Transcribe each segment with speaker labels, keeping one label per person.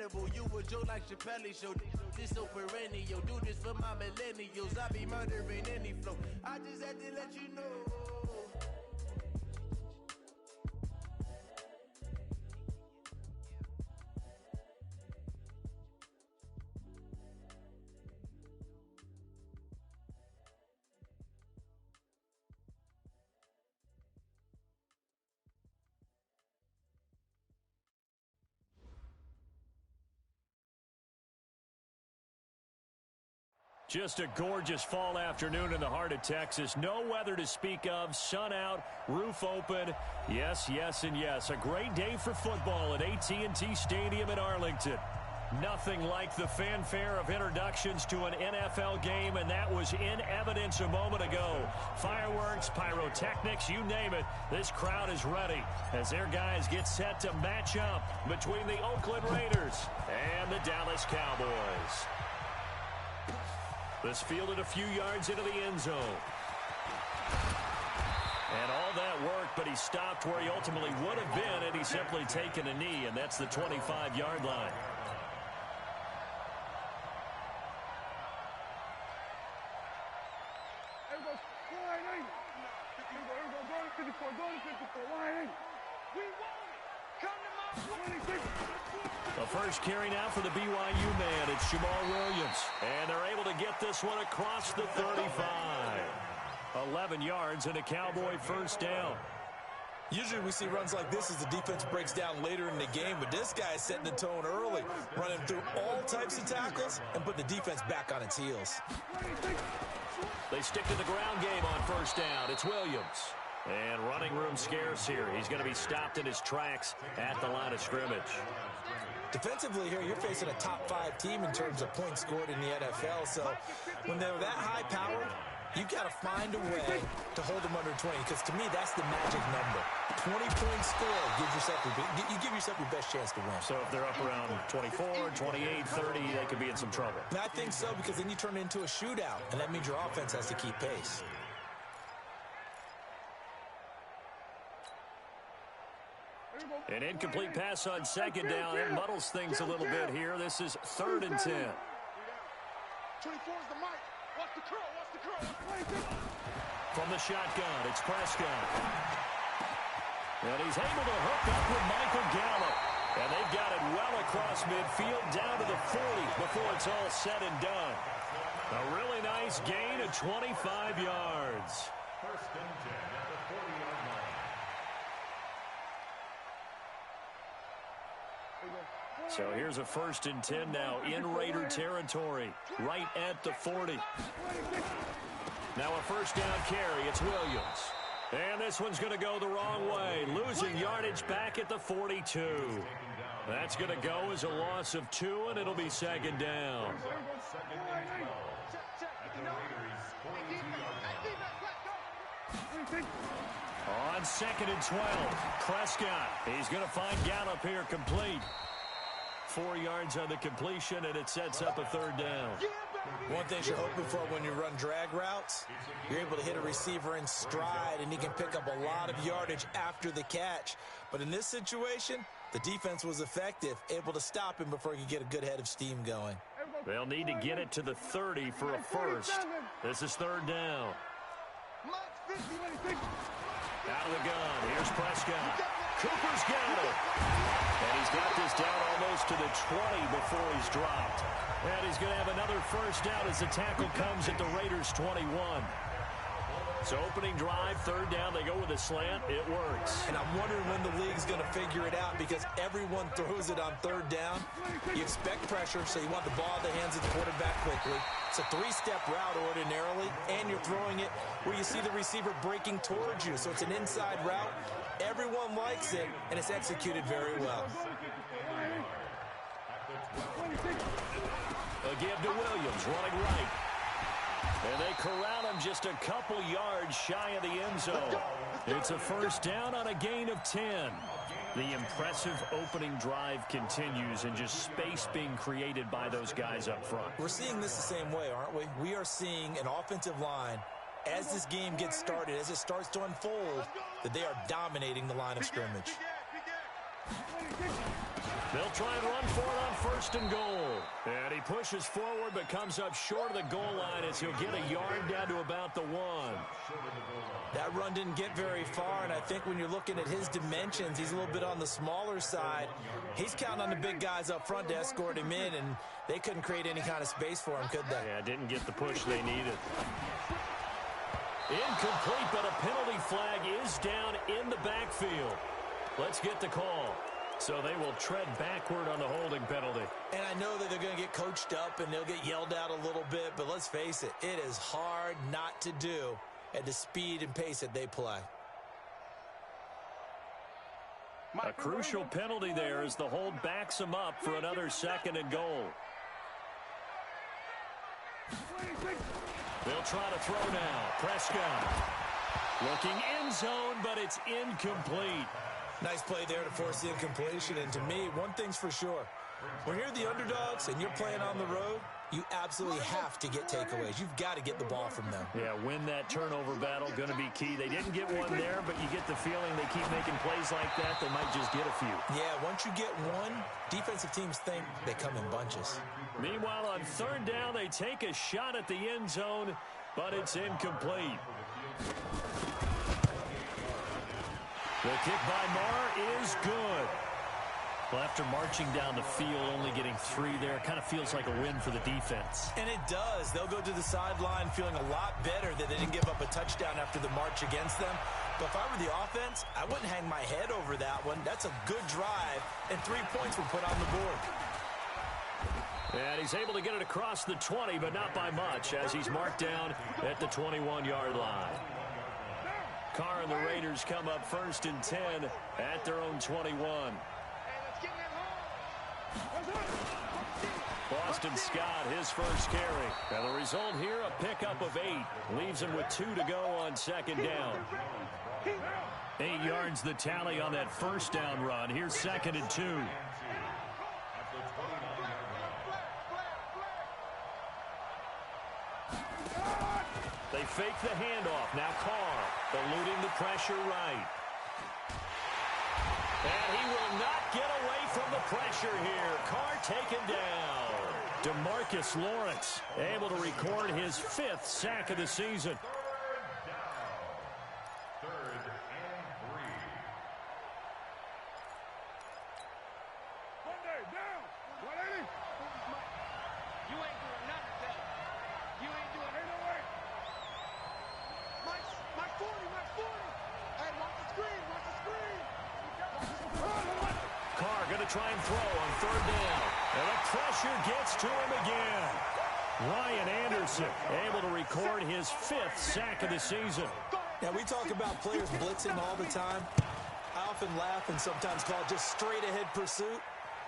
Speaker 1: incredible. You a joke like Chappelle Show. This so perennial. Do this for my millennials. I be murdering any flow. I just had to let you know.
Speaker 2: Just a gorgeous fall afternoon in the heart of Texas. No weather to speak of. Sun out, roof open. Yes, yes, and yes. A great day for football at AT&T Stadium in Arlington. Nothing like the fanfare of introductions to an NFL game, and that was in evidence a moment ago. Fireworks, pyrotechnics, you name it. This crowd is ready as their guys get set to match up between the Oakland Raiders and the Dallas Cowboys. This fielded a few yards into the end zone. And all that work, but he stopped where he ultimately would have been had he simply taken a knee, and that's the 25-yard line. The first carry now for the BYU man. It's Jamal Williams. And they're able to get this one across the 35. 11 yards and a Cowboy first down.
Speaker 3: Usually we see runs like this as the defense breaks down later in the game, but this guy is setting the tone early, running through all types of tackles and put the defense back on its heels.
Speaker 2: They stick to the ground game on first down. It's Williams. And running room scarce here. He's going to be stopped in his tracks at the line of scrimmage.
Speaker 3: Defensively here, you're facing a top-5 team in terms of points scored in the NFL. So when they're that high-powered, you've got to find a way to hold them under 20. Because to me, that's the magic number. 20-point score gives yourself you give yourself your best chance to win.
Speaker 2: So if they're up around 24, 28, 30, they could be in some trouble.
Speaker 3: And I think so, because then you turn it into a shootout, and that means your offense has to keep pace.
Speaker 2: An incomplete pass on second down. It muddles things a little bit here. This is 3rd and 10.
Speaker 4: 24 is the mic. Watch the curl. Watch the curl.
Speaker 2: From the shotgun, it's Prescott. And he's able to hook up with Michael Gallup. And they've got it well across midfield down to the 40 before it's all said and done. A really nice gain of 25 yards.
Speaker 5: First and 10 at the 40-yard line.
Speaker 2: So here's a 1st and 10 now in Raider territory, right at the 40. Now a first down carry. It's Williams. And this one's going to go the wrong way. Losing yardage back at the 42. That's going to go as a loss of 2, and it'll be 2nd down. On 2nd and 12, Prescott. He's going to find Gallup here complete. 4 yards on the completion, and it sets up a 3rd down.
Speaker 3: One thing you're hoping for when you run drag routes, you're able to hit a receiver in stride, and he can pick up a lot of yardage after the catch. But in this situation, the defense was effective, able to stop him before he could get a good head of steam going.
Speaker 2: They'll need to get it to the 30 for a first. This is 3rd down. Out of the gun. Here's Prescott. Cooper's got it. And he's got this down almost to the 20 before he's dropped. And he's going to have another first down as the tackle comes at the Raiders' 21. So opening drive, 3rd down, they go with a slant. It works.
Speaker 3: And I'm wondering when the league's going to figure it out, because everyone throws it on 3rd down. You expect pressure, so you want the ball in the hands of the quarterback quickly. It's a 3-step route ordinarily, and you're throwing it where you see the receiver breaking towards you. So it's an inside route. Everyone likes it, and it's executed very well.
Speaker 2: A give to Williams, running right. And they corral him just a couple yards shy of the end zone. It's a first down on a gain of 10. The impressive opening drive continues, and just space being created by those guys up front.
Speaker 3: We're seeing this the same way, aren't we? We are seeing an offensive line, as this game gets started, as it starts to unfold, that they are dominating the line of scrimmage.
Speaker 2: They'll try and run for it on first and goal. And he pushes forward but comes up short of the goal line as he'll get a yard down to about the 1.
Speaker 3: That run didn't get very far, and I think when you're looking at his dimensions, he's a little bit on the smaller side. He's counting on the big guys up front to escort him in, and they couldn't create any kind of space for him, could they?
Speaker 2: Yeah, didn't get the push they needed. Incomplete, but a penalty flag is down in the backfield. Let's get the call. So they will tread backward on the holding penalty.
Speaker 3: And I know that they're going to get coached up and they'll get yelled out a little bit, but let's face it, it is hard not to do at the speed and pace that they play.
Speaker 2: A crucial penalty there as the hold backs them up for another 2nd and goal. They'll try to throw now. Prescott looking end zone, but it's incomplete.
Speaker 3: Nice play there to force the incompletion. And to me, one thing's for sure. When you're the underdogs and you're playing on the road, you absolutely have to get takeaways. You've got to get the ball from them.
Speaker 2: Yeah, win that turnover battle, going to be key. They didn't get one there, but you get the feeling they keep making plays like that, they might just get a few.
Speaker 3: Yeah, once you get one, defensive teams think they come in bunches.
Speaker 2: Meanwhile, on 3rd down, they take a shot at the end zone, but it's incomplete. The kick by Marr is good. Well, after marching down the field, only getting 3 there, it kind of feels like a win for the defense.
Speaker 3: And it does. They'll go to the sideline feeling a lot better that they didn't give up a touchdown after the march against them. But if I were the offense, I wouldn't hang my head over that one. That's a good drive, and 3 points were put on the board.
Speaker 2: And he's able to get it across the 20, but not by much, as he's marked down at the 21-yard line. Carr and the Raiders come up 1st and 10 at their own 21. Boston Scott, his first carry. And the result here, a pickup of 8. Leaves him with 2 to go on 2nd down. 8 yards the tally on that 1st down run. Here's 2nd and 2. They fake the handoff. Now Carr eluding the pressure right. And he will not get away from the pressure here. Carr taken down. DeMarcus Lawrence able to record his 5th sack of the season. Try and throw on 3rd down. And the pressure gets to him again. Ryan Anderson able to record his 5th sack of the season.
Speaker 3: Now, we talk about players blitzing all the time. I often laugh and sometimes call it just straight-ahead pursuit.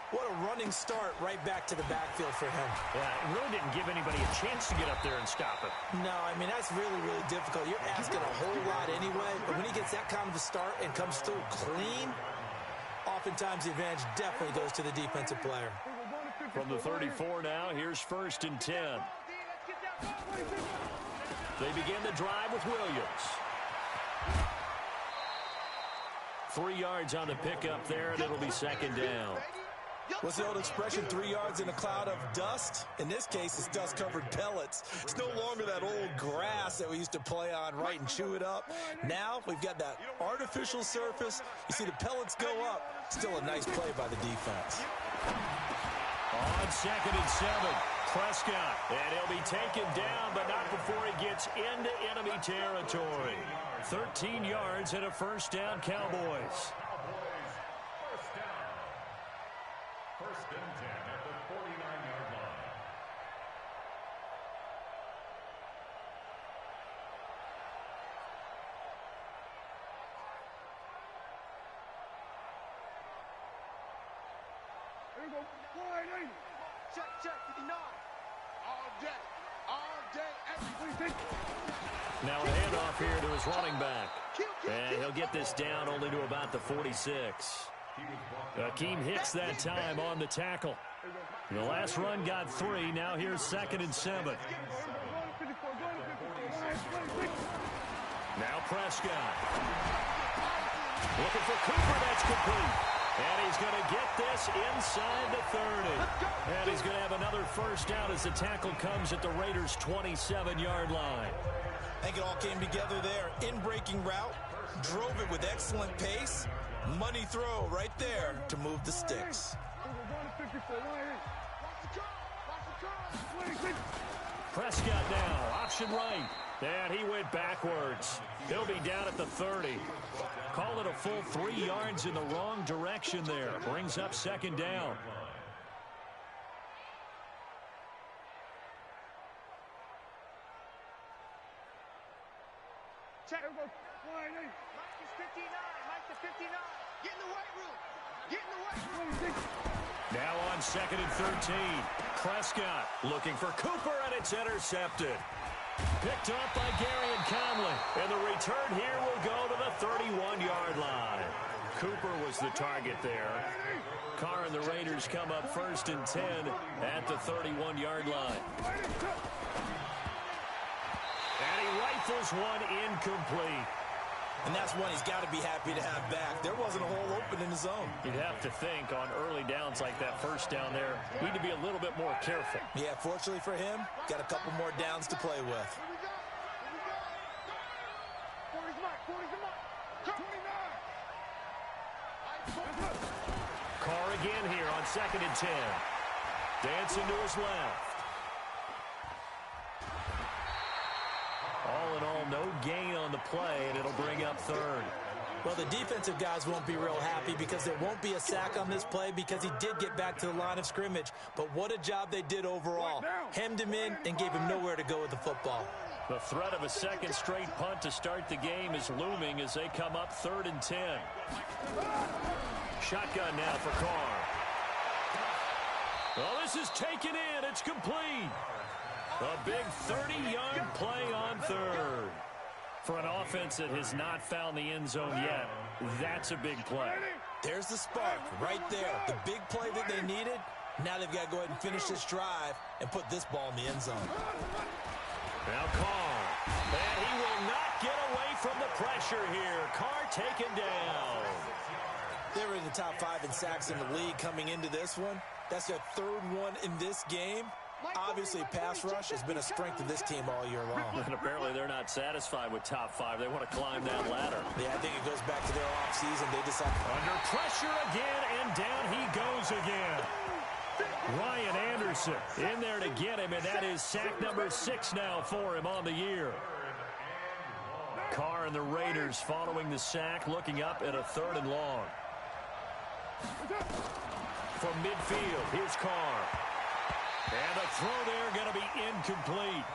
Speaker 3: What a running start right back to the backfield for him.
Speaker 2: Yeah, it really didn't give anybody a chance to get up there and stop him.
Speaker 3: No, I mean, that's really, really difficult. You're asking a whole lot anyway, but when he gets that kind of a start and comes through clean, oftentimes the advantage definitely goes to the defensive player.
Speaker 2: From the 34 now, here's 1st and 10. They begin the drive with Williams. 3 yards on the pickup there, and it'll be 2nd down.
Speaker 3: What's the old expression, 3 yards in a cloud of dust? In this case, it's dust-covered pellets. It's no longer that old grass that we used to play on, right, and chew it up. Now we've got that artificial surface. You see the pellets go up. Still a nice play by the defense.
Speaker 2: On 2nd and 7, Prescott. And he'll be taken down, but not before he gets into enemy territory. 13 yards and a 1st down, Cowboys.
Speaker 5: First and 10 at the 49-yard line.
Speaker 4: Here we go. 480. Check, 59. All day, every week.
Speaker 2: Now a handoff here to his running back. And he'll get this down only to about the 46. Akeem Hicks that time on the tackle. The last run got 3. Now here's 2nd and 7. Now Prescott. Looking for Cooper. That's complete. And he's going to get this inside the 30. first down as the tackle comes at the Raiders' 27-yard line.
Speaker 3: I think it all came together there. In-breaking route, drove it with excellent pace. Money throw right there to move the sticks.
Speaker 2: Prescott now, option right. And he went backwards. He'll be down at the 30. Call it a full 3 yards in the wrong direction there. Brings up second down.
Speaker 4: Check. Mike is 59. Mike to 59. Get in the weight room. Get in the weight room.
Speaker 2: Now on second and 13. Prescott looking for Cooper, and it's intercepted. Picked up by Gary and Conley. And the return here will go to the 31-yard line. Cooper was the target there. Carr and the Raiders come up first and 10 at the 31-yard line. And he rifles one incomplete.
Speaker 3: And that's one he's got to be happy to have back. There wasn't a hole open in the zone.
Speaker 2: You'd have to think on early downs like that first down there, need to be a little bit more careful.
Speaker 3: Yeah, fortunately for him, got a couple more downs to play with.
Speaker 2: Carr again here on second and 10. Dancing to his left. All in all, no gain on the play, and it'll bring up third.
Speaker 3: Well, the defensive guys won't be real happy because there won't be a sack on this play because he did get back to the line of scrimmage. But what a job they did overall. Hemmed him in and gave him nowhere to go with the football.
Speaker 2: The threat of a second straight punt to start the game is looming as they come up third and 10. Shotgun now for Carr. Well, this is taken in. It's complete. A big 30-yard play on third. For an offense that has not found the end zone yet, that's a big play.
Speaker 3: There's the spark right there. The big play that they needed. Now they've got to go ahead and finish this drive and put this ball in the end zone.
Speaker 2: Now Carr. And he will not get away from the pressure here. Carr taken down.
Speaker 3: They were in the top 5 in sacks in the league coming into this one. That's their third one in this game. Obviously, pass rush has been a strength of this team all year long.
Speaker 2: And apparently they're not satisfied with top 5. They want to climb that ladder.
Speaker 3: Yeah, I think it goes back to their offseason. They decided.
Speaker 2: Under pressure again, and down he goes again. Ryan Anderson in there to get him, and that is sack number 6 now for him on the year. Carr and the Raiders following the sack, looking up at a 3rd and long. From midfield, here's Carr. And the throw there going to be incomplete.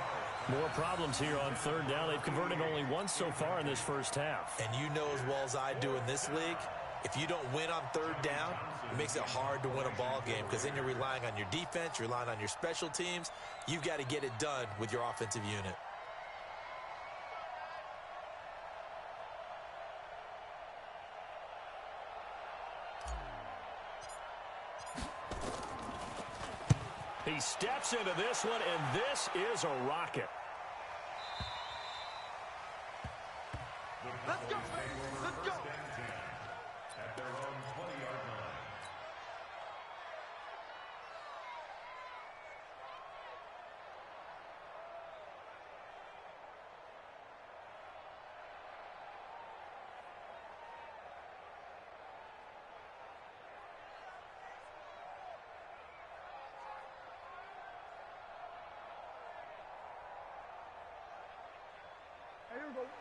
Speaker 2: More problems here on 3rd down. They've converted only once so far in this first half.
Speaker 3: And you know as well as I do in this league, if you don't win on 3rd down, it makes it hard to win a ball game because then you're relying on your defense, you're relying on your special teams. You've got to get it done with your offensive unit.
Speaker 2: He steps into this one, and this is a rocket.
Speaker 4: Let's go, let's go.
Speaker 5: At their own 20-yard line.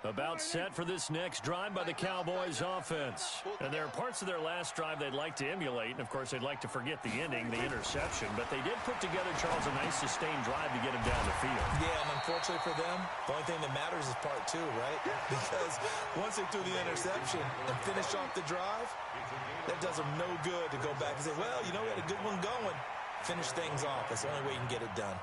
Speaker 2: About set for this next drive by the Cowboys offense. And there are parts of their last drive they'd like to emulate. And, of course, they'd like to forget the ending, the interception. But they did put together, Charles, a nice sustained drive to get him down the field.
Speaker 3: Yeah, and unfortunately for them, the only thing that matters is part 2, right? Because once they threw the interception and finished off the drive, that does them no good to go back and say, well, you know, we had a good one going. Finish things off. That's the only way you can get it done.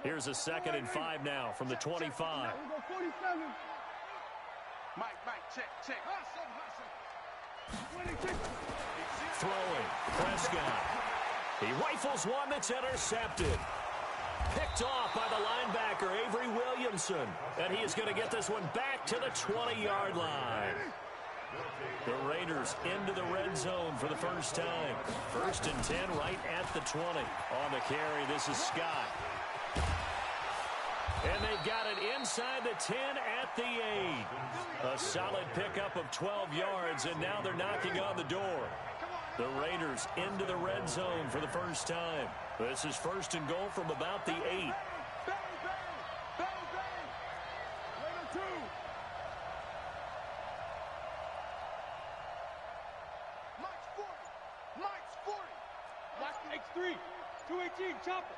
Speaker 2: Here's a 2nd and 5 now from the 25.
Speaker 4: Mike, check.
Speaker 2: Throwing. Prescott. He rifles one that's intercepted. Picked off by the linebacker, Avery Williams. Williamson. And he is going to get this one back to the 20-yard line. The Raiders into the red zone for the first time. 1st and 10 right at the 20. On the carry, this is Scott. And they've got it inside the 10 at the 8. A solid pickup of 12 yards, and now they're knocking on the door. The Raiders into the red zone for the first time. This is 1st and goal from about the 8.
Speaker 4: Bang, bang, bang, bang. Raider 2. Mike's 40. Mike's 40. Mike X3. 218, chopper.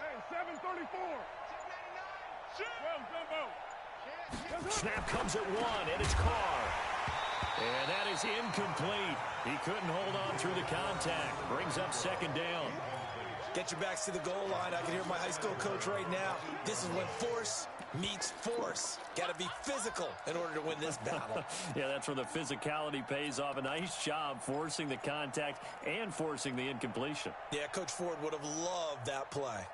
Speaker 4: Hey, 734. 699. Jumbo.
Speaker 2: Snap comes at 1, and it's Carr. And that is incomplete. He couldn't hold on through the contact. Brings up 2nd down.
Speaker 3: Get your backs to the goal line. I can hear my high school coach right now. This is when force meets force. Got to be physical in order to win this battle.
Speaker 2: Yeah, that's where the physicality pays off. A nice job forcing the contact and forcing the incompletion.
Speaker 3: Yeah, Coach Ford would have loved that play.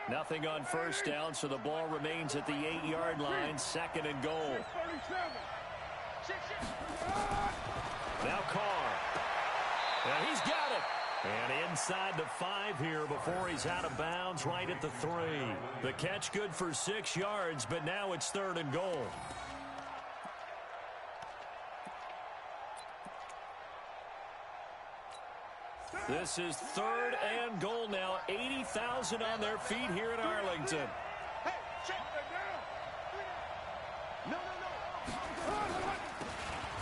Speaker 2: Nothing on 1st down, so the ball remains at the 8-yard line. 2nd and goal. Now Carr. And he's got it. And inside the 5 here before he's out of bounds right at the 3. The catch good for 6 yards, but now it's 3rd and goal. This is 3rd and goal now. 80,000 on their feet here in Arlington.
Speaker 4: Hey, check that down. No.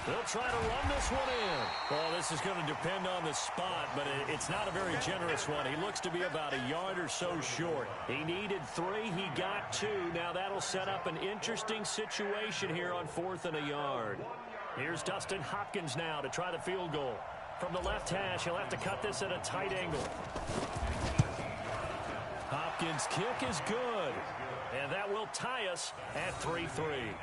Speaker 2: They'll try to run this one in. Well, this is going to depend on the spot, but it's not a very generous one. He looks to be about a yard or so short. He needed 3. He got 2. Now that'll set up an interesting situation here on 4th and a yard. Here's Dustin Hopkins now to try the field goal. From the left hash, he'll have to cut this at a tight angle. Hopkins' kick is good. And that will tie us at 3-3.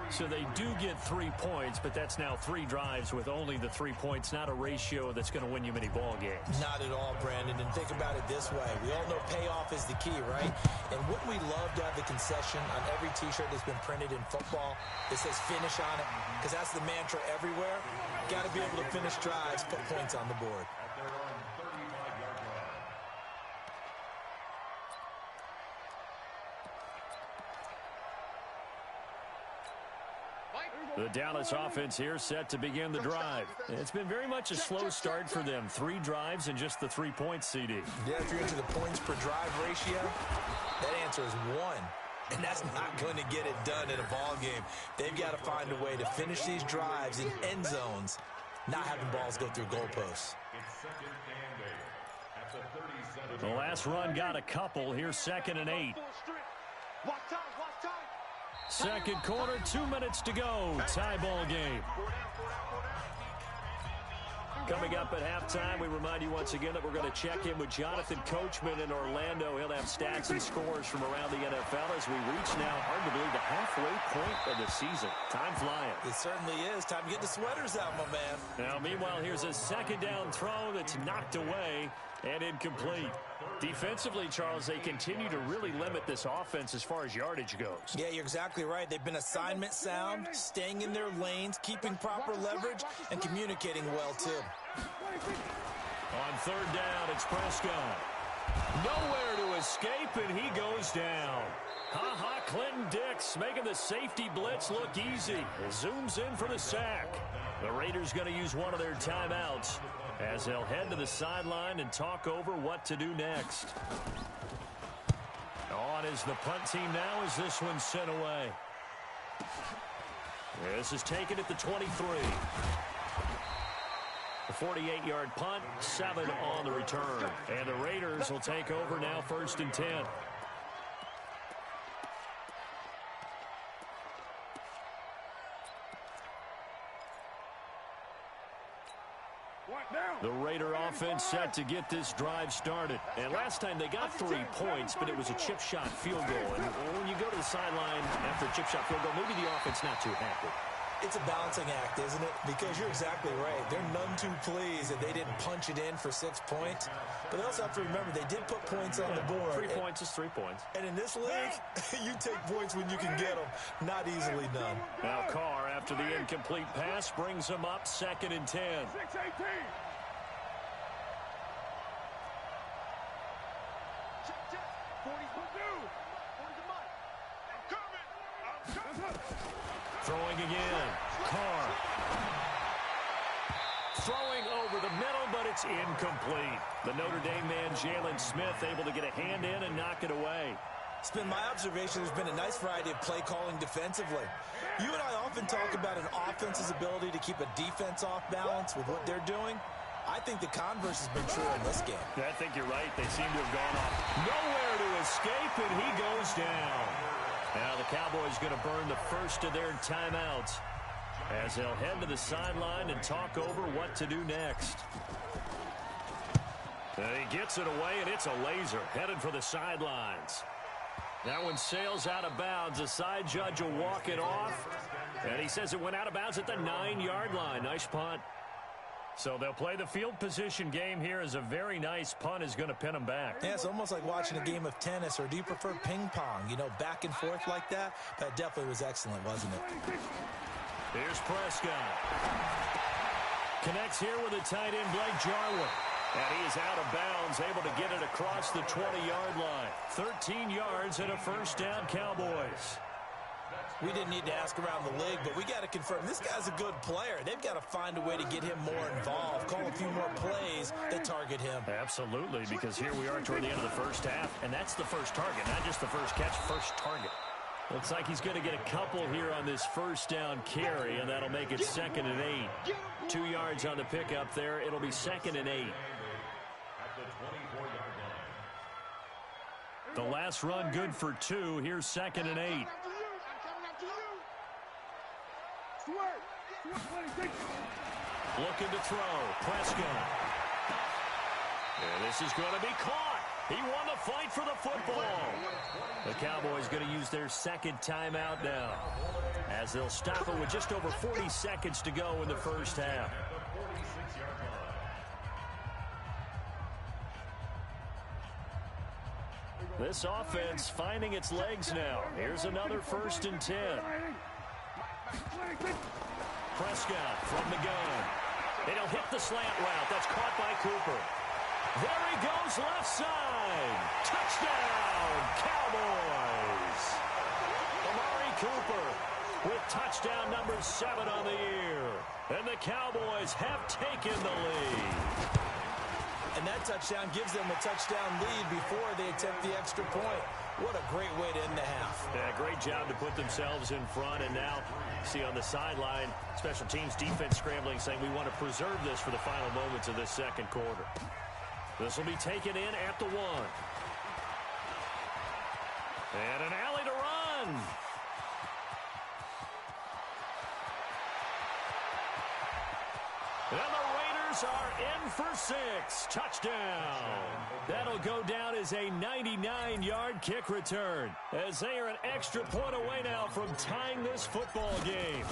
Speaker 2: So they do get 3 points, but that's now 3 drives with only the 3 points, not a ratio that's going to win you many ball games.
Speaker 3: Not at all, Brandon. And think about it this way. We all know payoff is the key, right? And wouldn't we love to have the concession on every T-shirt that's been printed in football that says finish on it? Because that's the mantra everywhere. Got to be able to finish drives, put points on the board.
Speaker 2: The Dallas offense here set to begin the drive. It's been very much a slow start for them. 3 drives and just the 3 points, CD.
Speaker 3: Yeah, if you're into the points per drive ratio, that answer is 1. And that's not going to get it done in a ball game. They've got to find a way to finish these drives in end zones, not having balls go through goalposts.
Speaker 2: The last run got a couple. Here's 2nd and 8.
Speaker 4: Watch time.
Speaker 2: Second quarter, 2 minutes to go. Tie ball game. Coming up at halftime, we remind you once again that we're going to check in with Jonathan Coachman in Orlando. He'll have stats and scores from around the NFL as we reach now, hard to believe, the halfway point of the season. Time flying.
Speaker 3: It certainly is. Time to get the sweaters out, my man.
Speaker 2: Now, meanwhile, here's a 2nd down throw that's knocked away and incomplete. Defensively, Charles, they continue to really limit this offense as far as yardage goes.
Speaker 3: Yeah, you're exactly right. They've been assignment sound, staying in their lanes, keeping proper leverage, and communicating well, too.
Speaker 2: On 3rd down, it's Prescott. Nowhere to escape, and he goes down. Ha-ha, Clinton Dix making the safety blitz look easy. Zooms in for the sack. The Raiders going to use one of their timeouts as they'll head to the sideline and talk over what to do next. On is the punt team now as this one's sent away. This is taken at the 23. The 48-yard punt, 7 on the return. And the Raiders will take over now 1st and 10. The Raider offense set to get this drive started. And last time they got 3 points, but it was a chip shot field goal. And when you go to the sideline after a chip shot field goal, maybe the offense not too happy.
Speaker 3: It's a balancing act, isn't it? Because you're exactly right. They're none too pleased that they didn't punch it in for 6 points. But they also have to remember they did put points on the board.
Speaker 2: 3 points is 3 points.
Speaker 3: And in this league, you take points when you can get them. Not easily done.
Speaker 2: Now Carr, after the incomplete pass, brings them up 2nd and 10.
Speaker 4: 6-18.
Speaker 2: Throwing again. Carr. Throwing over the middle, but it's incomplete. The Notre Dame man, Jalen Smith, able to get a hand in and knock it away.
Speaker 3: It's been my observation there's been a nice variety of play calling defensively. You and I often talk about an offense's ability to keep a defense off balance with what they're doing. I think the converse has been true in this game.
Speaker 2: I think you're right. They seem to have gone off nowhere to escape, and he goes down. Now the Cowboys going to burn the first of their timeouts as they'll head to the sideline and talk over what to do next. And he gets it away, and it's a laser headed for the sidelines. That one sails out of bounds. The side judge will walk it off, and he says it went out of bounds at the 9-yard line. Nice punt. So they'll play the field position game here as a very nice punt is going to pin them back.
Speaker 3: Yeah, it's almost like watching a game of tennis, or do you prefer ping pong? You know, back and forth like that? That definitely was excellent, wasn't it?
Speaker 2: Here's Prescott. Connects here with a tight end, Blake Jarwin. And he is out of bounds, able to get it across the 20-yard line. 13 yards and a first down, Cowboys.
Speaker 3: We didn't need to ask around the league, but we got to confirm this guy's a good player. They've got to find a way to get him more involved, call a few more plays that target him.
Speaker 2: Absolutely, because here we are toward the end of the first half, and that's the first target, not just the first catch, first target. Looks like he's going to get a couple here on this first down carry, and that'll make it 2nd and 8. 2 yards on the pickup there. It'll be 2nd and 8. The last run good for 2. Here's 2nd and 8. Looking to throw. Prescott. And this is going to be caught. He won the fight for the football. The Cowboys going to use their second timeout now, as they'll stop it with just over 40 seconds to go in the first half. This offense finding its legs now. Here's another 1st and 10. Prescott from the gun. And he'll hit the slant route. That's caught by Cooper. There he goes, left side. Touchdown, Cowboys. Amari Cooper with touchdown number 7 on the year. And the Cowboys have taken the lead.
Speaker 3: And that touchdown gives them a touchdown lead before they attempt the extra point. What a great way to end the half.
Speaker 2: Yeah, great job to put themselves in front. And now, see on the sideline, special teams defense scrambling, saying we want to preserve this for the final moments of this second quarter. This will be taken in at the 1. And an alley to run. And the Raiders are in for 6. Touchdown. That'll go down as a 99-yard kick return, as they are an extra point away now from tying this football game.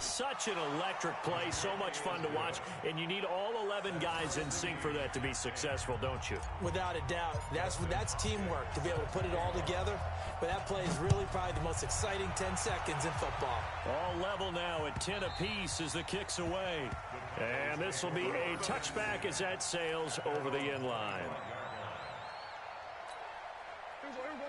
Speaker 2: Such an electric play, so much fun to watch, and you need all 11 guys in sync for that to be successful, don't you?
Speaker 3: Without a doubt. That's teamwork, to be able to put it all together. But that play is really probably the most exciting 10 seconds in football.
Speaker 2: All level now at 10 apiece as the kick's away. And this will be a touchback as that sails over the end line.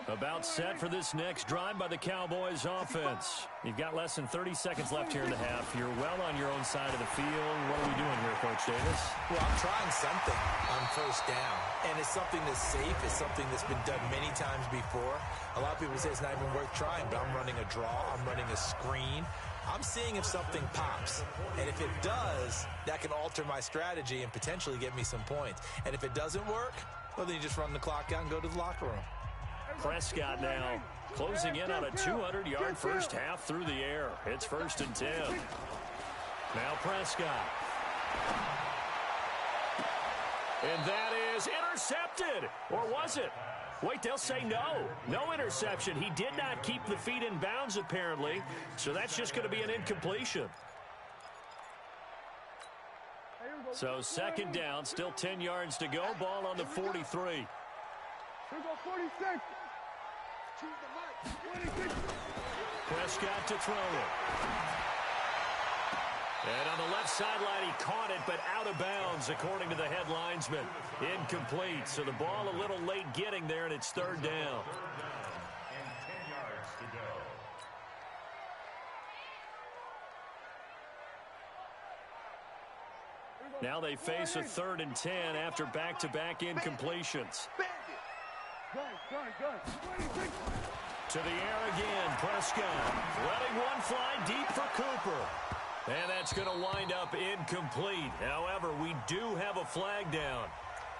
Speaker 2: About set for this next drive by the Cowboys offense. You've got less than 30 seconds left here in the half. You're well on your own side of the field. What are we doing here, Coach Davis?
Speaker 3: Well, I'm trying something on first down. And it's something that's safe. It's something that's been done many times before. A lot of people say it's not even worth trying, but I'm running a draw. I'm running a screen. I'm seeing if something pops. And if it does, that can alter my strategy and potentially get me some points. And if it doesn't work, well, then you just run the clock out and go to the locker room.
Speaker 2: Prescott now closing in on a 200-yard first half through the air. It's 1st and 10. Now Prescott. And that is intercepted. Or was it? Wait, they'll say no. No interception. He did not keep the feet in bounds, apparently. So that's just going to be an incompletion. So second down, still 10 yards to go. Ball on the 43.
Speaker 4: Here we go, 46.
Speaker 2: Prescott to throw it. And on the left sideline, he caught it, but out of bounds, according to the head linesman. Incomplete. So the ball a little late getting there, and it's third down.
Speaker 5: And 10 yards to go.
Speaker 2: Now they face a 3rd and 10 after back-to-back incompletions. To the air again, Prescott. Letting one fly deep for Cooper. And that's going to wind up incomplete. However, we do have a flag down.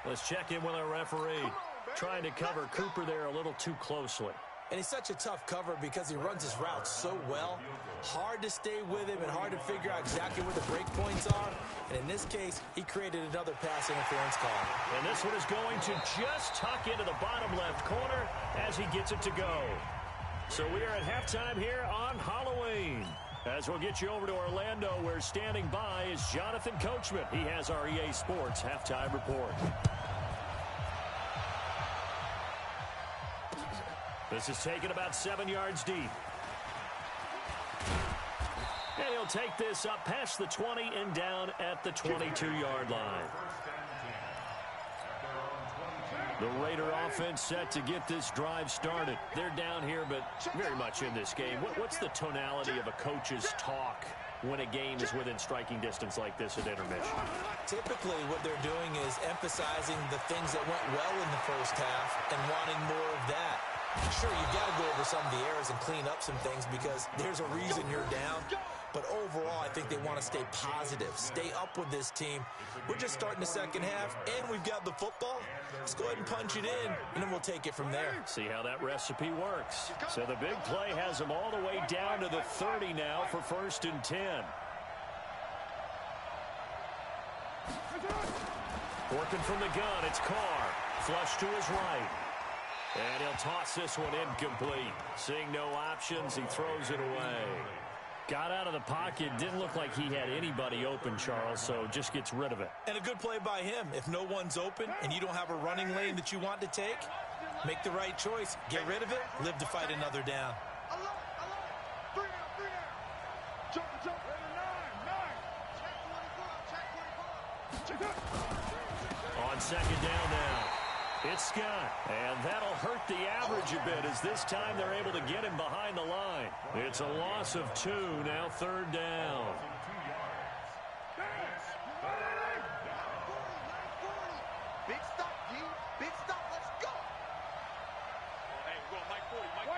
Speaker 2: Let's check in with our referee. Trying to cover Cooper there a little too closely.
Speaker 3: And he's such a tough cover because he runs his route so well. Hard to stay with him and hard to figure out exactly where the break points are. And in this case, he created another pass interference call.
Speaker 2: And this one is going to just tuck into the bottom left corner as he gets it to go. So we are at halftime here on Halloween. As we'll get you over to Orlando, where standing by is Jonathan Coachman. He has our EA Sports halftime report. This is taken about 7 yards deep. And he'll take this up past the 20 and down at the 22-yard line. The Raider offense set to get this drive started. They're down here, but very much in this game. What's the tonality of a coach's talk when a game is within striking distance like this at intermission?
Speaker 3: Typically, what they're doing is emphasizing the things that went well in the first half and wanting more of that. Sure, you've got to go over some of the errors and clean up some things because there's a reason you're down. But overall, I think they want to stay positive, stay up with this team. We're just starting the second half, and we've got the football. Let's go ahead and punch it in, and then we'll take it from there.
Speaker 2: See how that recipe works. So the big play has them all the way down to the 30 now for 1st and 10. Working from the gun, it's Carr. Flush to his right. And he'll toss this one incomplete. Seeing no options, he throws it away. Got out of the pocket. Didn't look like he had anybody open, Charles, so just gets rid of it.
Speaker 3: And a good play by him. If no one's open and you don't have a running lane that you want to take, make the right choice. Get rid of it. Live to fight another down.
Speaker 2: On second down now. It's Scott, and that'll hurt the average a bit as this time they're able to get him behind the line. It's a loss of 2, now 3rd down.
Speaker 4: Big stop, G. Big stop. Let's go. Hey, we're going Mike 40. Mike.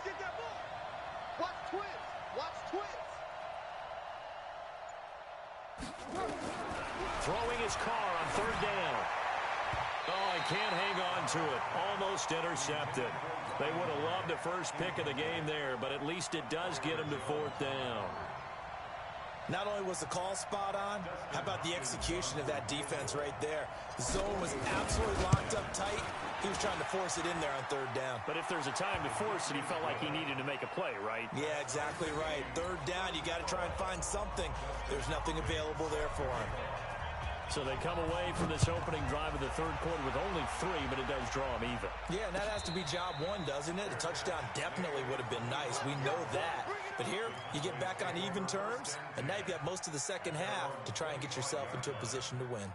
Speaker 4: Get that ball. Watch twins. Watch twins.
Speaker 2: Throwing his Carr on 3rd down. Oh, he can't hang on to it. Almost intercepted. They would have loved the first pick of the game there, but at least it does get him to 4th down.
Speaker 3: Not only was the call spot on, how about the execution of that defense right there? The zone was absolutely locked up tight. He was trying to force it in there on 3rd down.
Speaker 2: But if there's a time to force it, he felt like he needed to make a play, right?
Speaker 3: Yeah, exactly right. 3rd down, you got to try and find something. There's nothing available there for him.
Speaker 2: So they come away from this opening drive of the 3rd quarter with only 3, but it does draw them even.
Speaker 3: Yeah, and that has to be job 1, doesn't it? A touchdown definitely would have been nice. We know that. But here, you get back on even terms, and now you've got most of the second half to try and get yourself into a position to win.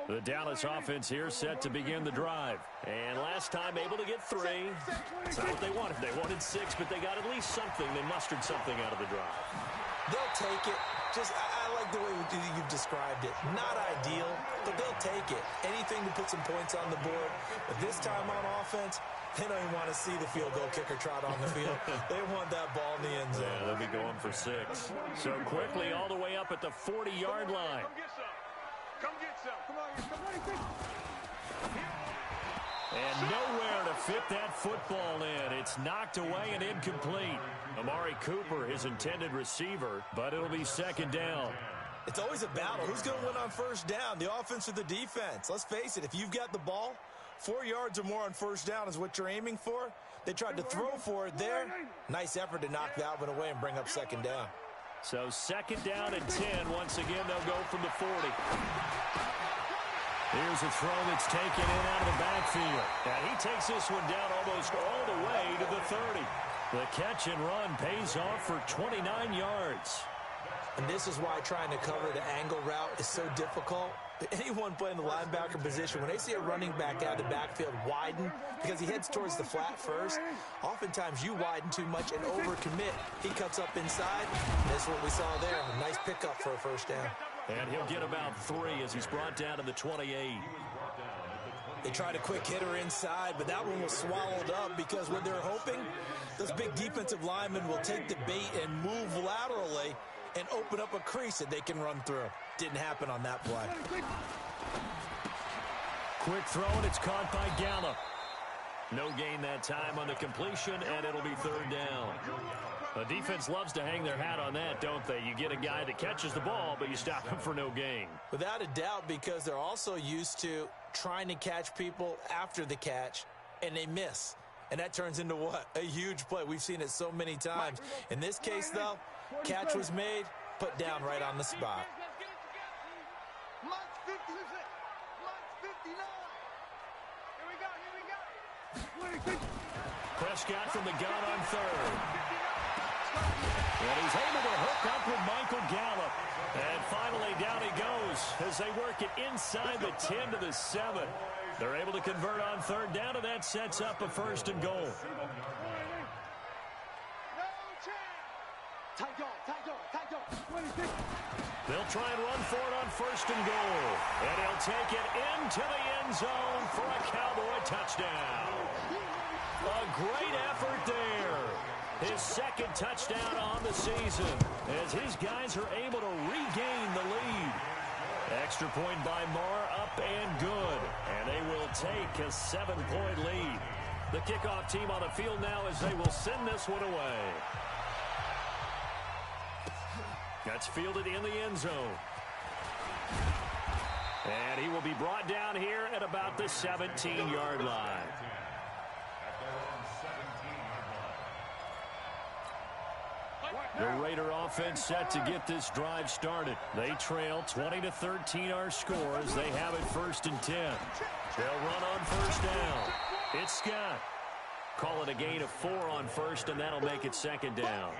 Speaker 2: The Dallas offense here set to begin the drive. And last time able to get 3. That's not what they wanted. They wanted 6, but they got at least something. They mustered something out of the drive.
Speaker 3: They'll take it. I like the way you've described it. Not ideal, but they'll take it. Anything to put some points on the board. But this time on offense, they don't even want to see the field goal kicker trot on the field. They want that ball in the end zone.
Speaker 2: Yeah, they'll be going for 6. So quickly all the way up at the 40-yard line.
Speaker 4: Come get some. Come on,
Speaker 2: And nowhere to fit that football in. It's knocked away and incomplete. Amari Cooper, his intended receiver, but it'll be second down.
Speaker 3: It's always a battle. Who's going to win on first down, the offense or the defense? Let's face it, if you've got the ball, 4 yards or more on first down is what you're aiming for. They tried to throw for it there. Nice effort to knock that one away and bring up second down.
Speaker 2: So second down and 10. Once again, they'll go from the 40. Here's a throw that's taken in out of the backfield. And he takes this one down almost all the way to the 30. The catch and run pays off for 29 yards.
Speaker 3: And this is why trying to cover the angle route is so difficult. Anyone playing the linebacker position, when they see a running back out of the backfield widen because he heads towards the flat first, oftentimes you widen too much and overcommit. He cuts up inside. That's what we saw there. A nice pickup for a first down.
Speaker 2: And he'll get about 3 as he's brought down to the 28.
Speaker 3: They tried a quick hitter inside, but that one was swallowed up because when they're hoping, those big defensive linemen will take the bait and move laterally and open up a crease that they can run through. Didn't happen on that play.
Speaker 2: Quick throw, and it's caught by Gallup. No gain that time on the completion, and it'll be third down. The defense loves to hang their hat on that, don't they? You get a guy that catches the ball, but you stop him for no gain.
Speaker 3: Without a doubt, because they're also used to trying to catch people after the catch, and they miss. And that turns into what? A huge play. We've seen it so many times. In this case, though, catch was made, put down right on the spot.
Speaker 4: Mark 56. Mark 59. Here we go.
Speaker 2: Prescott from the gun on third. And he's able to hook up with Michael Gallup. And finally down he goes as they work it inside the 10 to the 7. They're able to convert on third down, and that sets up a first and goal. They'll try and run for it on first and goal. And he'll take it into the end zone for a Cowboy touchdown. A great effort there. His second touchdown on the season as his guys are able to regain the lead. Extra point by Marr, up and good. And they will take a 7-point lead. The kickoff team on the field now as they will send this one away. That's fielded in the end zone. And he will be brought down here at about the 17-yard line. The Raider offense set to get this drive started. They trail 20-13 our score as they have it first and 10. They'll run on first down. It's Scott. Call it a gain of 4 on first, and that'll make it second down.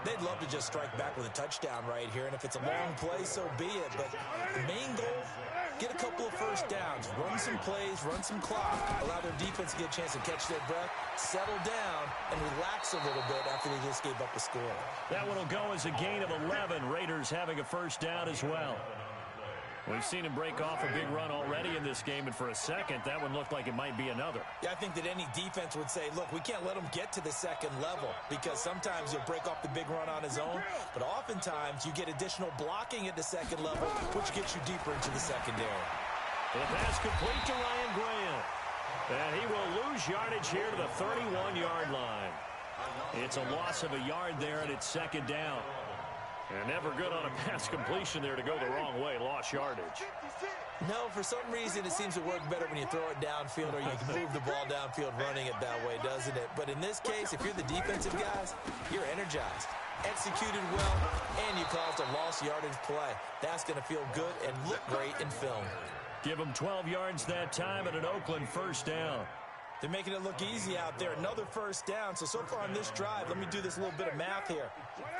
Speaker 3: They'd love to just strike back with a touchdown right here, and if it's a long play, so be it. But the main goal, get a couple of first downs, run some plays, run some clock, allow their defense to get a chance to catch their breath, settle down, and relax a little bit after they just gave up a score.
Speaker 2: That one will go as a gain of 11. Raiders having a first down as well. We've seen him break off a big run already in this game, and for a second, that one looked like it might be another.
Speaker 3: Yeah, I think that any defense would say, look, we can't let him get to the second level because sometimes he'll break off the big run on his own, but oftentimes you get additional blocking at the second level, which gets you deeper into the secondary.
Speaker 2: The pass complete to Ryan Grant. And he will lose yardage here to the 31-yard line. It's a loss of a yard there, and it's second down. And never good on a pass completion there to go the wrong way. Lost yardage.
Speaker 3: No, for some reason it seems to work better when you throw it downfield or you can move the ball downfield running it that way, doesn't it? But in this case, if you're the defensive guys, you're energized, executed well, and you caused a lost yardage play. That's going to feel good and look great in film.
Speaker 2: Give them 12 yards that time and an Oakland first down.
Speaker 3: They're making it look easy out there. Another first down. So far on this drive, let me do this little bit of math here.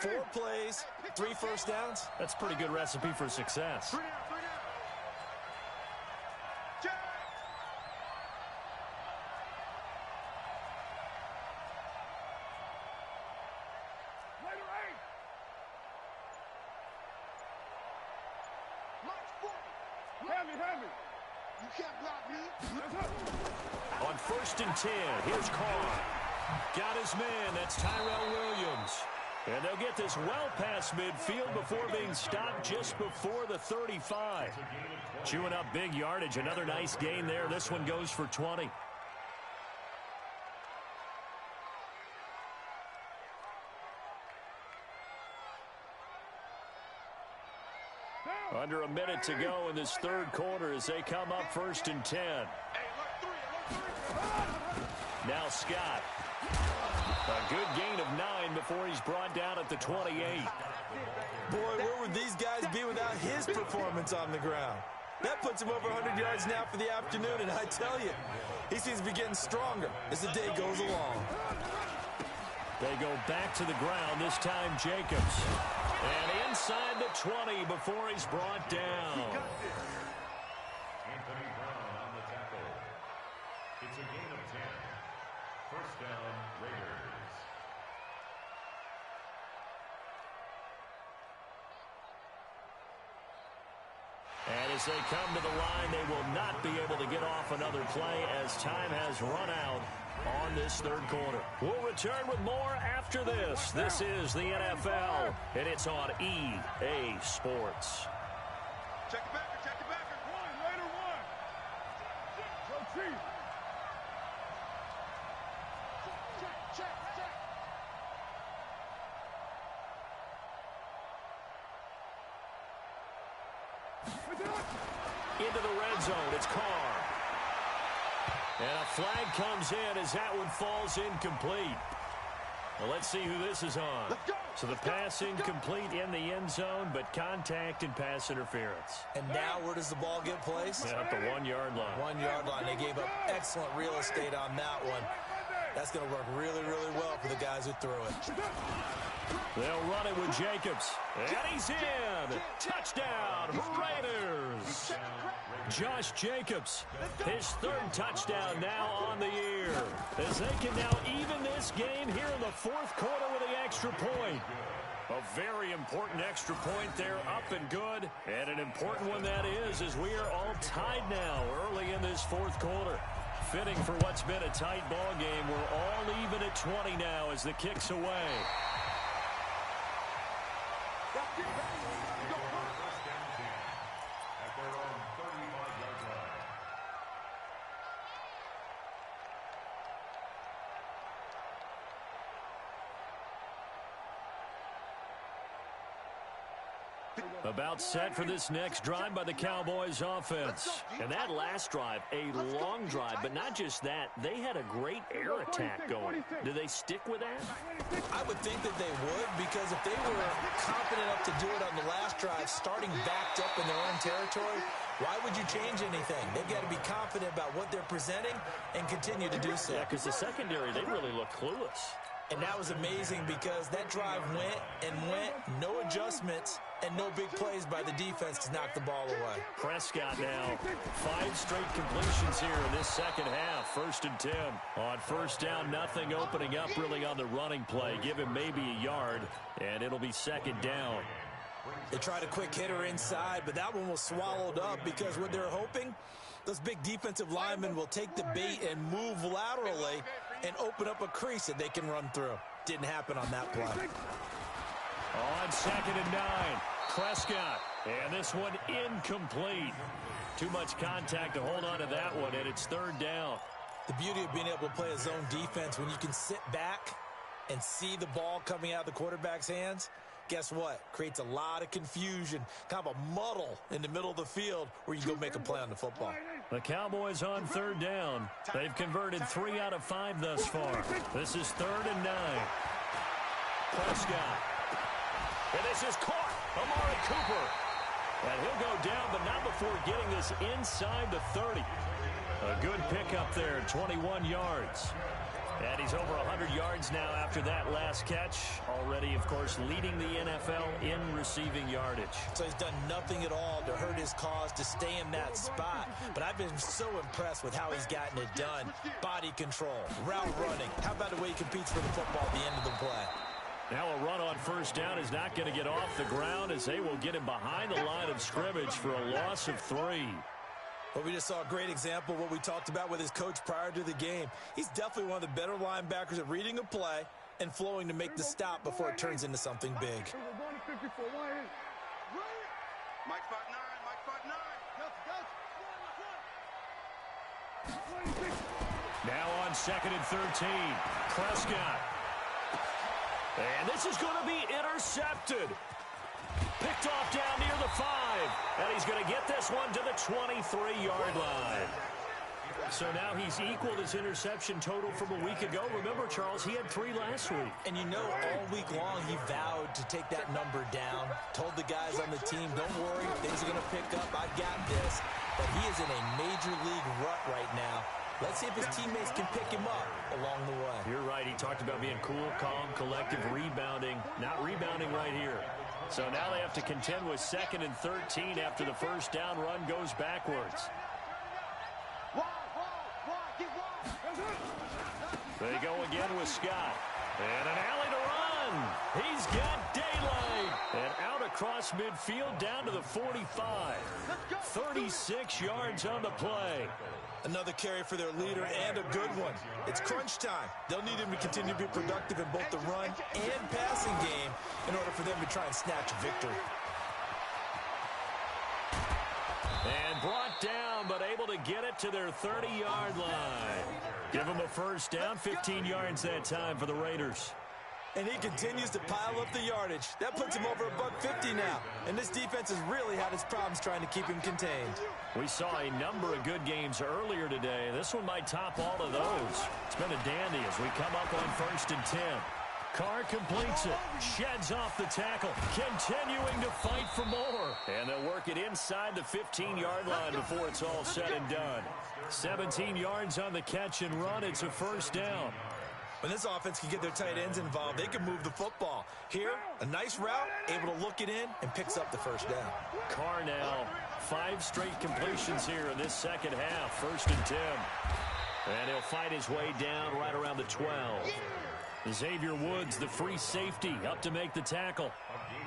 Speaker 3: 4 plays, 3 first downs.
Speaker 2: That's a pretty good recipe for success. On first and 10, here's Carr. Got his man, that's Tyrell Williams. And they'll get this well past midfield before being stopped just before the 35. Chewing up big yardage, another nice gain there. This one goes for 20. Under a minute to go in this third quarter as they come up 1st and 10. Now Scott. A good gain of 9 before he's brought down at the 28.
Speaker 3: Boy, where would these guys be without his performance on the ground? That puts him over 100 yards now for the afternoon, and I tell you, he seems to be getting stronger as the day goes along.
Speaker 2: They go back to the ground, this time Jacobs. And inside the 20 before he's brought down.
Speaker 5: Anthony Brown on the tackle. It's a gain of 10. First down, Raiders.
Speaker 2: And as they come to the line, they will not be able to get off another play as time has run out on this third quarter. We'll return with more after this. This is the NFL, and it's on EA Sports.
Speaker 4: Check it back, check it back. One, Raider one. Go Chief. Check.
Speaker 2: Into the red zone, it's Carr. And a flag comes in as that one falls incomplete. Well, let's see who this is on. So the pass incomplete in the end zone, but contact and pass interference.
Speaker 3: And now where does the ball get placed?
Speaker 2: At the 1-yard line.
Speaker 3: 1-yard line. They gave up excellent real estate on that one. That's going to work really, really well for the guys who threw it.
Speaker 2: They'll run it with Jacobs. And he's in. Touchdown, Raiders. Josh Jacobs, his third touchdown now on the year. As they can now even this game here in the fourth quarter with the extra point. A very important extra point there, up and good. And an important one that is, as we are all tied now early in this fourth quarter. Fitting for what's been a tight ball game. We're all even at 20 now as the kick's away. About set for this next drive by the Cowboys offense. And that last drive, a long drive, but not just that. They had a great air attack going. Do they stick with that?
Speaker 3: I would think that they would, because if they were confident enough to do it on the last drive, starting backed up in their own territory, why would you change anything? They've got to be confident about what they're presenting and continue to do so.
Speaker 2: Yeah, because the secondary, they really look clueless.
Speaker 3: And that was amazing because that drive went and went, no adjustments, and no big plays by the defense to knock the ball away.
Speaker 2: Prescott now, 5 straight completions here in this second half. 1st and 10. On first down, nothing opening up really on the running play. Give him maybe a yard, and it'll be second down.
Speaker 3: They tried a quick hitter inside, but that one was swallowed up because what they're hoping, those big defensive linemen will take the bait and move laterally and open up a crease that they can run through. Didn't happen on that play.
Speaker 2: On 2nd and 9, Prescott. And this one incomplete. Too much contact to hold on to that one, and it's 3rd down.
Speaker 3: The beauty of being able to play a zone defense when you can sit back and see the ball coming out of the quarterback's hands, guess what? Creates a lot of confusion, kind of a muddle in the middle of the field where you go make a play on the football.
Speaker 2: The Cowboys on 3rd down. They've converted 3 out of 5 thus far. This is 3rd and 9. Prescott. And this is caught. Amari Cooper. And he'll go down, but not before getting this inside the 30. A good pickup there, 21 yards. And he's over 100 yards now after that last catch. Already, of course, leading the NFL in receiving yardage.
Speaker 3: So he's done nothing at all to hurt his cause to stay in that spot. But I've been so impressed with how he's gotten it done. Body control, route running. How about the way he competes for the football at the end of the play?
Speaker 2: Now a run on first down is not going to get off the ground as they will get him behind the line of scrimmage for a loss of 3.
Speaker 3: Well, we just saw a great example of what we talked about with his coach prior to the game. He's definitely one of the better linebackers at reading a play and flowing to make the stop before it turns into something big.
Speaker 4: Mike 5'9", Mike 5'9".
Speaker 2: Now on 2nd and 13, Prescott. And this is going to be intercepted. Picked off down near the 5. And he's going to get this one to the 23-yard line. So now he's equaled his interception total from a week ago. Remember, Charles, he had 3 last week.
Speaker 3: And you know, all week long he vowed to take that number down. Told the guys on the team, don't worry, things are going to pick up. I got this. But he is in a major league rut right now. Let's see if his teammates can pick him up along the way.
Speaker 2: You're right. He talked about being cool, calm, collective, rebounding. Not rebounding right here. So now they have to contend with 2nd and 13 after the first down run goes backwards. They go again with Scott. And an alley to run. He's got daylight. And out across midfield down to the 45. 36 yards on the play.
Speaker 3: Another carry for their leader and a good one. It's crunch time. They'll need him to continue to be productive in both the run and passing game in order for them to try and snatch a victory.
Speaker 2: And brought down, but able to get it to their 30-yard line. Give them a first down, 15 yards that time for the Raiders.
Speaker 3: And he continues to pile up the yardage. That puts him over $150 now. And this defense has really had its problems trying to keep him contained.
Speaker 2: We saw a number of good games earlier today. This one might top all of those. It's been a dandy as we come up on 1st and 10. Carr completes it, sheds off the tackle, continuing to fight for more. And they'll work it inside the 15-yard line before it's all said and done. 17 yards on the catch and run. It's a first down.
Speaker 3: When this offense can get their tight ends involved, they can move the football. Here, a nice route, able to look it in, and picks up the first down.
Speaker 2: Carr now, 5 straight completions here in this second half. 1st and 10. And he'll fight his way down right around the 12. Xavier Woods, the free safety, up to make the tackle.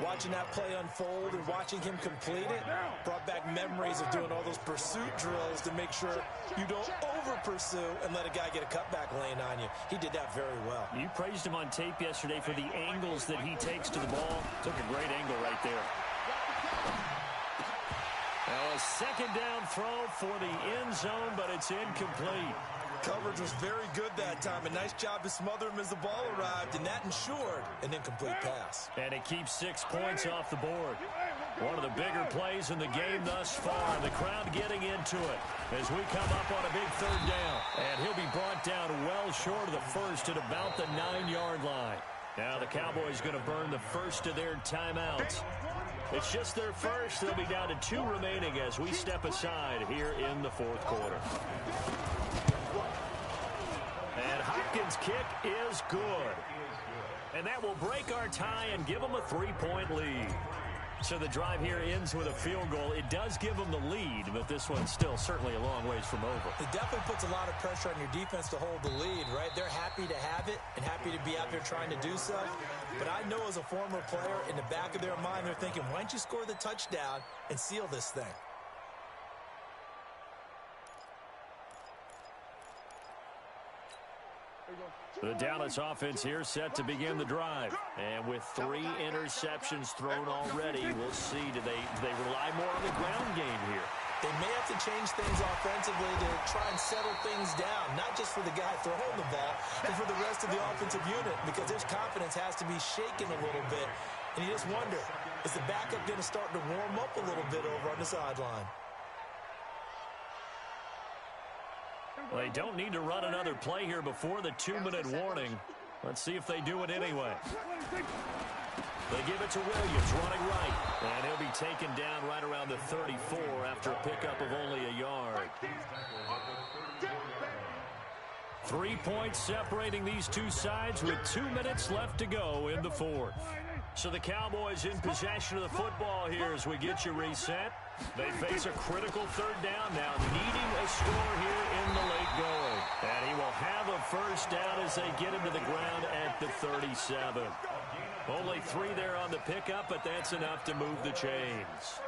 Speaker 3: Watching that play unfold and watching him complete it brought back memories of doing all those pursuit drills to make sure you don't over-pursue and let a guy get a cutback lane on you. He did that very well.
Speaker 2: You praised him on tape yesterday for the angles that he takes to the ball. Took a great angle right there. Now a second down throw for the end zone, but it's incomplete.
Speaker 3: Coverage was very good that time. A nice job to smother him as the ball arrived, and that ensured an incomplete pass.
Speaker 2: And it keeps 6 points off the board. One of the bigger plays in the game thus far. The crowd getting into it as we come up on a big 3rd down. And he'll be brought down well short of the first at about the 9-yard line. Now the Cowboys going to burn the first of their timeouts. It's just their first. They'll be down to 2 remaining as we step aside here in the 4th quarter. And Hopkins' kick is good. And that will break our tie and give them a 3-point lead. So the drive here ends with a field goal. It does give them the lead, but this one's still certainly a long ways from over.
Speaker 3: It definitely puts a lot of pressure on your defense to hold the lead, right? They're happy to have it and happy to be out there trying to do so. But I know as a former player, in the back of their mind, they're thinking, why don't you score the touchdown and seal this thing?
Speaker 2: The Dallas offense here set to begin the drive. And with 3 interceptions thrown already, we'll see, do they rely more on the ground game here?
Speaker 3: They may have to change things offensively to try and settle things down, not just for the guy throwing the ball, but for the rest of the offensive unit, because their confidence has to be shaken a little bit. And you just wonder, is the backup going to start to warm up a little bit over on the sideline?
Speaker 2: Well, they don't need to run another play here before the 2-minute warning. Let's see if they do it anyway. They give it to Williams, running right. And he'll be taken down right around the 34 after a pickup of only a yard. 3 points separating these two sides with 2 minutes left to go in the 4th. So the Cowboys in possession of the football here as we get you reset. They face a critical 3rd down now, needing a score here in the late going. And he will have a first down as they get him to the ground at the 37. Only 3 there on the pickup, but that's enough to move the chains.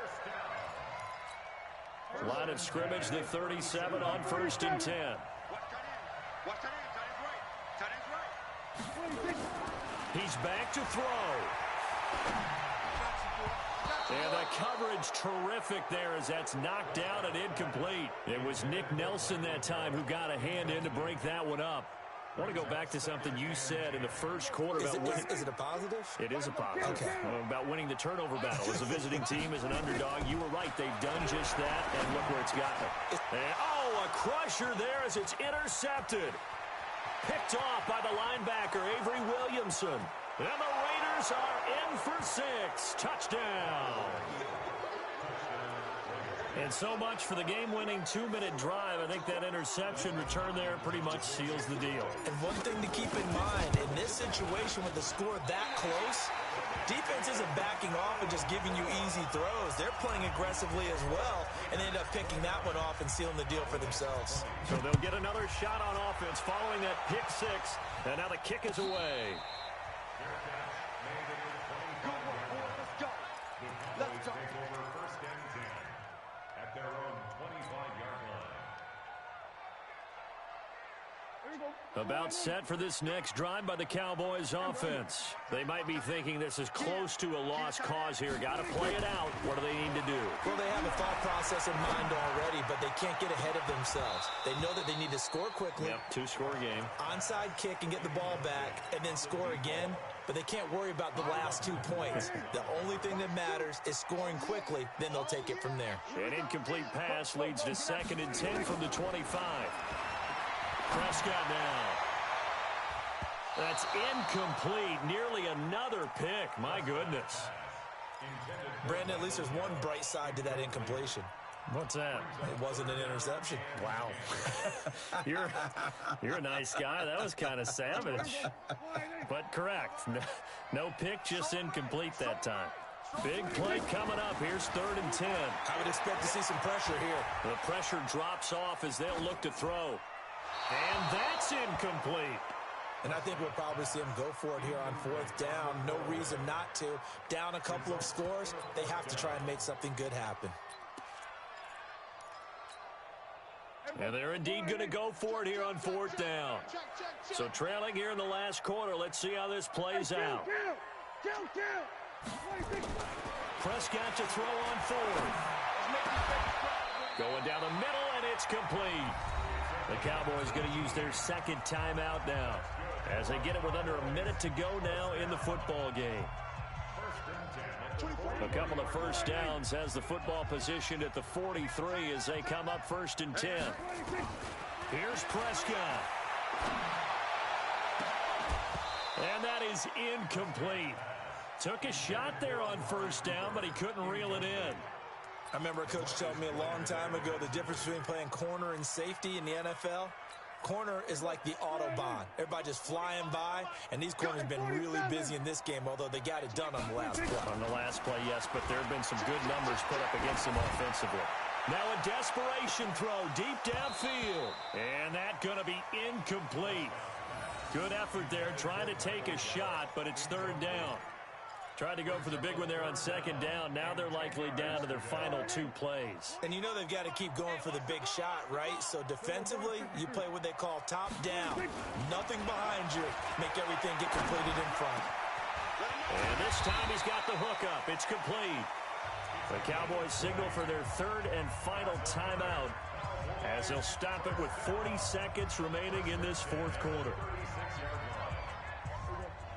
Speaker 2: Line of scrimmage, the 37 on 1st and 10. He's back to throw. And the coverage terrific there as that's knocked down and incomplete. It was Nick Nelson that time who got a hand in to break that one up. I want to go back to something you said in the first quarter about winning.
Speaker 3: Is it a positive?
Speaker 2: It is a positive.
Speaker 3: Okay.
Speaker 2: About winning the turnover battle. As a visiting team, as an underdog, you were right. They've done just that, and look where it's gotten them. And, oh, a crusher there as it's intercepted. Picked off by the linebacker, Avery Williamson. And the Raiders are in for 6. Touchdown. And so much for the game-winning 2-minute drive. I think that interception return there pretty much seals the deal.
Speaker 3: And one thing to keep in mind, in this situation with the score that close, defense isn't backing off and just giving you easy throws. They're playing aggressively as well, and they end up picking that one off and sealing the deal for themselves.
Speaker 2: So they'll get another shot on offense following that pick 6, and now the kick is away.
Speaker 4: Let's go.
Speaker 5: Their own 25-yard line.
Speaker 2: About set for this next drive by the Cowboys offense. They might be thinking this is close to a lost cause here. Got to play it out. What do they need to do?
Speaker 3: Well, they have a thought process in mind already, but they can't get ahead of themselves. They know that they need to score quickly.
Speaker 2: Yep, 2-score game.
Speaker 3: Onside kick and get the ball back and then score again. But they can't worry about the last 2 points. The only thing that matters is scoring quickly. Then they'll take it from there.
Speaker 2: An incomplete pass leads to 2nd and 10 from the 25. Prescott now. That's incomplete. Nearly another pick. My goodness.
Speaker 3: Brandon, at least there's one bright side to that incompletion.
Speaker 2: What's that?
Speaker 3: It wasn't an interception.
Speaker 2: Wow. You're a nice guy. That was kind of savage. But correct. No pick, just incomplete that time. Big play coming up. Here's 3rd and 10.
Speaker 3: I would expect to see some pressure here.
Speaker 2: The pressure drops off as they'll look to throw. And that's incomplete.
Speaker 3: And I think we'll probably see them go for it here on 4th down. No reason not to. Down a couple of scores, they have to try and make something good happen.
Speaker 2: And they're indeed going to go for it here on 4th down. So trailing here in the last quarter. Let's see how this plays out. Prescott to throw on 4th. Going down the middle, and it's complete. The Cowboys going to use their 2nd timeout now as they get it with under a minute to go now in the football game. A couple of first downs has the football positioned at the 43 as they come up 1st and 10. Here's Prescott. And that is incomplete. Took a shot there on 1st down, but he couldn't reel it in.
Speaker 3: I remember a coach telling me a long time ago the difference between playing corner and safety in the NFL. Corner is like the Autobahn. Everybody just flying by, and these corners have been really busy in this game, although they got it done on the last play.
Speaker 2: On the last play, yes, but there have been some good numbers put up against them offensively. Now a desperation throw deep downfield, and that's going to be incomplete. Good effort there, trying to take a shot, but it's 3rd down. Tried to go for the big one there on 2nd down. Now they're likely down to their final 2 plays.
Speaker 3: And you know they've got to keep going for the big shot, right? So defensively, you play what they call top down. Nothing behind you. Make everything get completed in front.
Speaker 2: And this time he's got the hook up. It's complete. The Cowboys signal for their 3rd and final timeout as they'll stop it with 40 seconds remaining in this 4th quarter.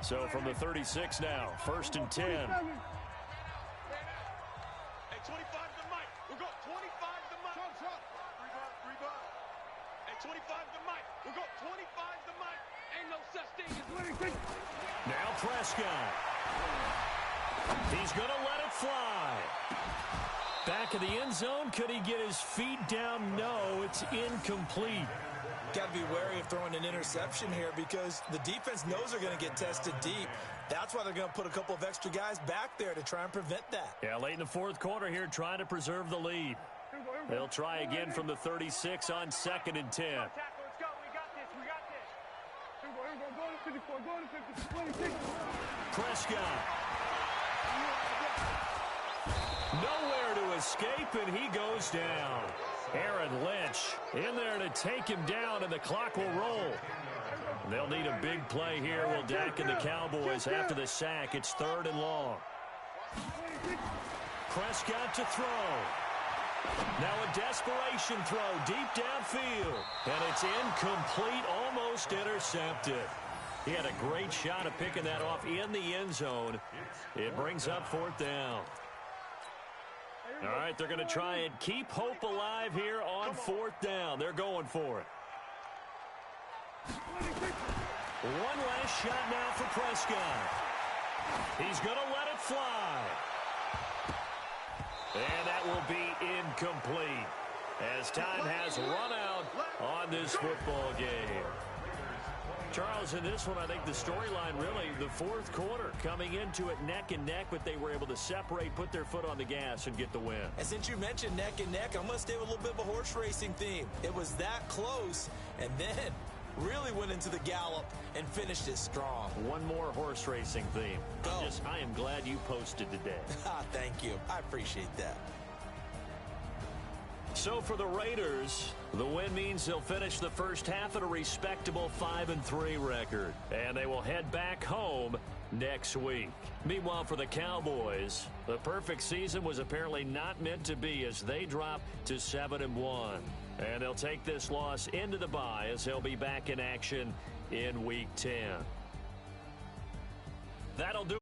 Speaker 2: So from the 36 now, 1st and 10.
Speaker 4: Hey, 25 to Mike. We'll go 25 to Mike. Rebound. Hey, 25 to Mike. We'll go 25 to Mike. Ain't no such thing as
Speaker 2: Now Prescott. He's going to let it fly. Back of the end zone. Could he get his feet down? No, it's incomplete.
Speaker 3: Got to be wary of throwing an interception here because the defense knows they're going to get tested deep. That's why they're going to put a couple of extra guys back there to try and prevent that.
Speaker 2: Yeah, late in the 4th quarter here, trying to preserve the lead. They'll try again from the 36 on 2nd and 10.
Speaker 4: Let's go. We got this.
Speaker 2: Prescott. Nowhere to escape, and he goes down. Aaron Lynch in there to take him down, and the clock will roll. They'll need a big play here. Will Dak and the Cowboys after the sack. It's 3rd and long. Prescott to throw. Now a desperation throw deep downfield. And it's incomplete, almost intercepted. He had a great shot at picking that off in the end zone. It brings up 4th down. All right, they're going to try and keep hope alive here on 4th down. They're going for it. One last shot now for Prescott. He's going to let it fly. And that will be incomplete as time has run out on this football game. Charles, in this one, I think the storyline really, the 4th quarter, coming into it neck and neck, but they were able to separate, put their foot on the gas, and get the win.
Speaker 3: And since you mentioned neck and neck, I'm going to stay with a little bit of a horse racing theme. It was that close, and then really went into the gallop and finished it strong.
Speaker 2: One more horse racing theme. I am glad you posted today.
Speaker 3: Thank you. I appreciate that.
Speaker 2: So for the Raiders, the win means they'll finish the first half at a respectable 5-3 record. And they will head back home next week. Meanwhile, for the Cowboys, the perfect season was apparently not meant to be as they drop to 7-1. And they'll take this loss into the bye as they'll be back in action in Week 10. That'll do